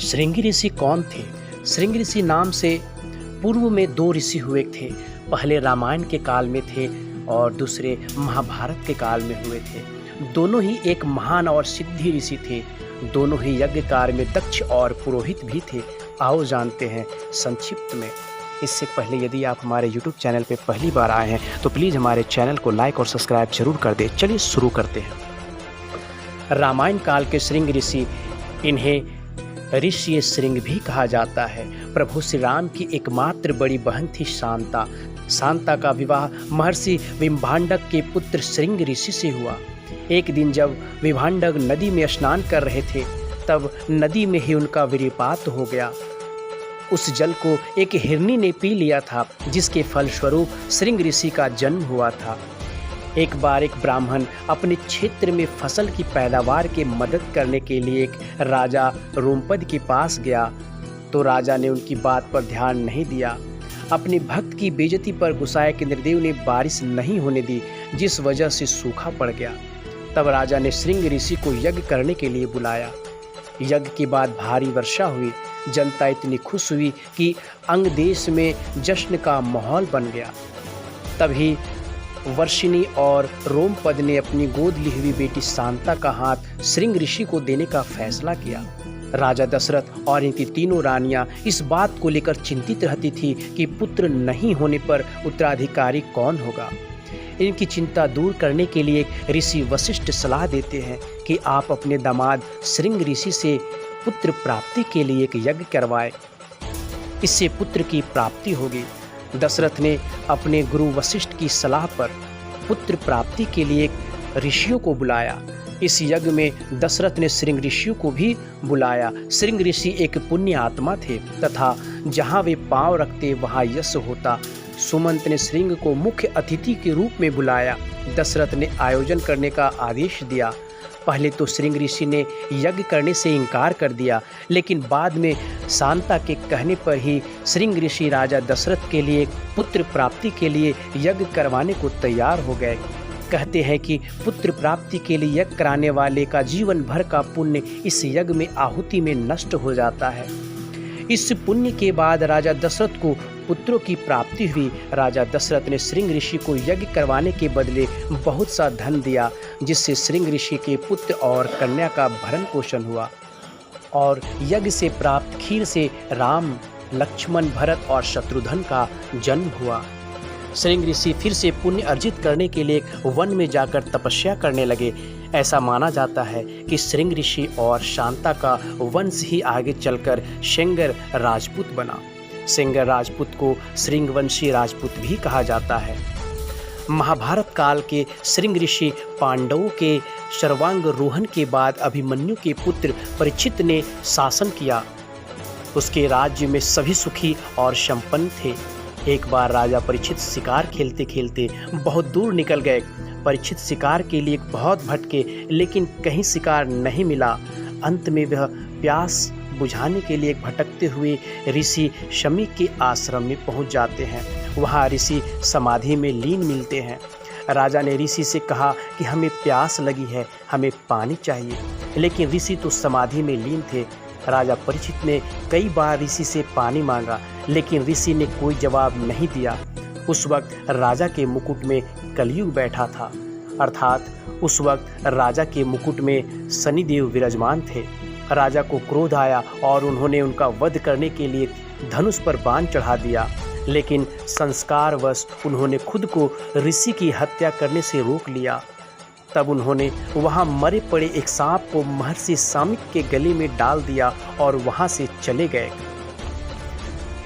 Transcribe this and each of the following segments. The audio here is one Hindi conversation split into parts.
श्रृंगी ऋषि कौन थे? श्रृंगी ऋषि नाम से पूर्व में दो ऋषि हुए थे। पहले रामायण के काल में थे और दूसरे महाभारत के काल में हुए थे। दोनों ही एक महान और सिद्धि ऋषि थे। दोनों ही यज्ञ कार्य में दक्ष और पुरोहित भी थे। आओ जानते हैं संक्षिप्त में। इससे पहले यदि आप हमारे YouTube चैनल पर पहली बार आए हैं तो प्लीज़ हमारे चैनल को लाइक और सब्सक्राइब जरूर कर दें। चलिए शुरू करते हैं। रामायण काल के श्रृंगी ऋषि, इन्हें ऋषि श्रृंग भी कहा जाता है। प्रभु श्री राम की एकमात्र बड़ी बहन थी शांता। शांता का विवाह महर्षि विभांडक के पुत्र श्रृंग ऋषि से हुआ। एक दिन जब विभांडक नदी में स्नान कर रहे थे तब नदी में ही उनका वीर्यपात हो गया। उस जल को एक हिरनी ने पी लिया था, जिसके फलस्वरूप श्रृंग ऋषि का जन्म हुआ था। एक बार एक ब्राह्मण अपने क्षेत्र में फसल की पैदावार की मदद करने के लिए एक राजा रोमपद के पास गया तो राजा ने उनकी बात पर ध्यान नहीं दिया। अपने भक्त की बेइज्जती पर गुस्साए कि इंद्रदेव ने बारिश नहीं होने दी, जिस वजह से सूखा पड़ गया। तब राजा ने श्रृंग ऋषि को यज्ञ करने के लिए बुलाया। यज्ञ के बाद भारी वर्षा हुई। जनता इतनी खुश हुई कि अंग देश में जश्न का माहौल बन गया। तभी वर्षिणी और रोमपद ने अपनी गोद ली हुई बेटी शांता का हाथ श्रृंग ऋषि को देने का फैसला किया। राजा दशरथ और इनकी तीनों रानियां इस बात को लेकर चिंतित रहती थी कि पुत्र नहीं होने पर उत्तराधिकारी कौन होगा। इनकी चिंता दूर करने के लिए ऋषि वशिष्ठ सलाह देते हैं कि आप अपने दामाद श्रृंग ऋषि से पुत्र प्राप्ति के लिए एक यज्ञ करवाएं। इससे पुत्र की प्राप्ति होगी। दशरथ ने अपने गुरु वशिष्ठ की सलाह पर पुत्र प्राप्ति के लिए ऋषियों को बुलाया। इस यज्ञ में दशरथ ने श्रृंग ऋषियों को भी बुलाया। श्रृंग ऋषि एक पुण्य आत्मा थे तथा जहाँ वे पांव रखते वहाँ यश होता। सुमंत ने श्रृंग को मुख्य अतिथि के रूप में बुलाया। दशरथ ने आयोजन करने का आदेश दिया। पहले तो श्रृंग ऋषि ने यज्ञ करने से इनकार कर दिया, लेकिन बाद में शांता के कहने पर ही श्रृंग ऋषि राजा दशरथ के लिए पुत्र प्राप्ति के लिए यज्ञ करवाने को तैयार हो गए। कहते हैं कि पुत्र प्राप्ति के लिए यज्ञ कराने वाले का जीवन भर का पुण्य इस यज्ञ में आहुति में नष्ट हो जाता है। इस पुण्य के बाद राजा दशरथ को पुत्रों की प्राप्ति हुई। राजा दशरथ ने श्रृंग ऋषि को यज्ञ करवाने के बदले बहुत सा धन दिया, जिससे श्रृंग ऋषि के पुत्र और कन्या का भरण पोषण हुआ और यज्ञ से प्राप्त खीर से राम, लक्ष्मण, भरत और शत्रुघ्न का जन्म हुआ। श्रृंग ऋषि फिर से पुण्य अर्जित करने के लिए वन में जाकर तपस्या करने लगे। ऐसा माना जाता है कि श्रृंग ऋषि और शांता का वंश ही आगे चलकर सेंगर राजपूत बना। सेंगर राजपूत को श्रृंगवंशी राजपूत भी कहा जाता है। महाभारत काल के श्रृंग ऋषि पांडवों के सर्वांगरोहण के बाद अभिमन्यु के पुत्र परीक्षित ने शासन किया। उसके राज्य में सभी सुखी और संपन्न थे। एक बार राजा परीक्षित शिकार खेलते खेलते बहुत दूर निकल गए। परीक्षित शिकार के लिए बहुत भटके, लेकिन कहीं शिकार नहीं मिला। अंत में वह प्यास बुझाने के लिए भटकते हुए ऋषि शमी के आश्रम में पहुंच जाते हैं। वहां ऋषि समाधि में लीन मिलते हैं। राजा ने ऋषि से कहा कि हमें प्यास लगी है, हमें पानी चाहिए, लेकिन ऋषि तो समाधि में लीन थे। राजा परीक्षित ने कई बार ऋषि से पानी मांगा, लेकिन ऋषि ने कोई जवाब नहीं दिया। उस वक्त राजा के मुकुट में कलयुग बैठा था, अर्थात उस वक्त राजा के मुकुट में शनिदेव विराजमान थे। राजा को क्रोध आया और उन्होंने उनका वध करने के लिए धनुष पर बाण चढ़ा दिया, लेकिन संस्कारवश उन्होंने खुद को ऋषि की हत्या करने से रोक लिया। तब उन्होंने वहां मरे पड़े एक सांप को महर्षि सामिक के गले में डाल दिया और वहां से चले गए।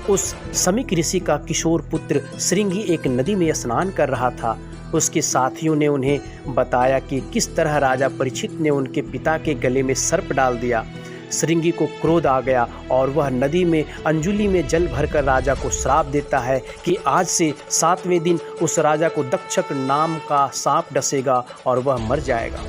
उस समीक ऋषि का किशोर पुत्र श्रृंगी एक नदी में स्नान कर रहा था। उसके साथियों ने उन्हें बताया कि किस तरह राजा परीक्षित ने उनके पिता के गले में सर्प डाल दिया। श्रृंगी को क्रोध आ गया और वह नदी में अंजुली में जल भरकर राजा को श्राप देता है कि आज से 7वें दिन उस राजा को दक्षक नाम का सांप डसेगा और वह मर जाएगा।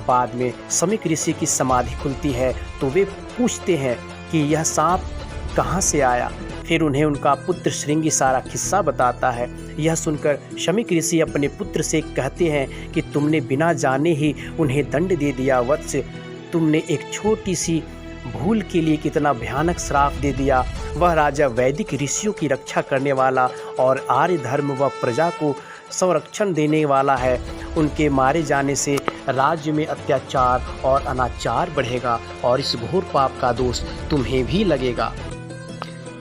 बाद में समीक ऋषि की समाधि खुलती है तो वे पूछते हैं कि यह सांप कहाँ से आया। फिर उन्हें उनका पुत्र श्रृंगी सारा किस्सा बताता है। यह सुनकर शमीक ऋषि अपने पुत्र से कहते हैं कि तुमने बिना जाने ही उन्हें दंड दे दिया। वत्स, तुमने एक छोटी सी भूल के लिए कितना भयानक श्राप दे दिया। वह राजा वैदिक ऋषियों की रक्षा करने वाला और आर्य धर्म व प्रजा को संरक्षण देने वाला है। उनके मारे जाने से राज्य में अत्याचार और अनाचार बढ़ेगा और इस घोर पाप का दोष तुम्हें भी लगेगा।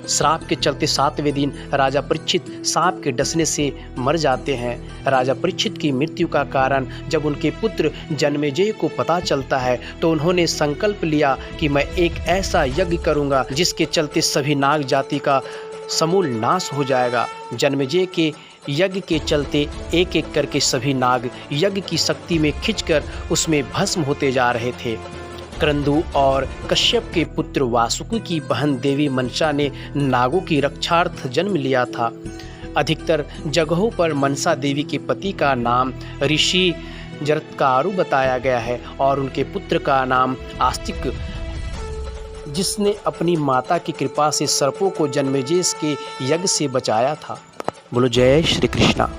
श्राप के चलते 7वें दिन राजा परीक्षित सांप के डसने से मर जाते हैं। राजा परीक्षित की मृत्यु का कारण जब उनके पुत्र जन्मेजय को पता चलता है तो उन्होंने संकल्प लिया कि मैं एक ऐसा यज्ञ करूंगा जिसके चलते सभी नाग जाति का समूल नाश हो जाएगा। जन्मेजय के यज्ञ के चलते एक एक करके सभी नाग यज्ञ की शक्ति में खिंचकर उसमें भस्म होते जा रहे थे। क्रंदु और कश्यप के पुत्र वासुकि की बहन देवी मनसा ने नागों की रक्षार्थ जन्म लिया था। अधिकतर जगहों पर मनसा देवी के पति का नाम ऋषि जरत्कारु बताया गया है और उनके पुत्र का नाम आस्तिक, जिसने अपनी माता की कृपा से सर्पों को जन्मेजय के यज्ञ से बचाया था। बोलो जय श्री कृष्णा।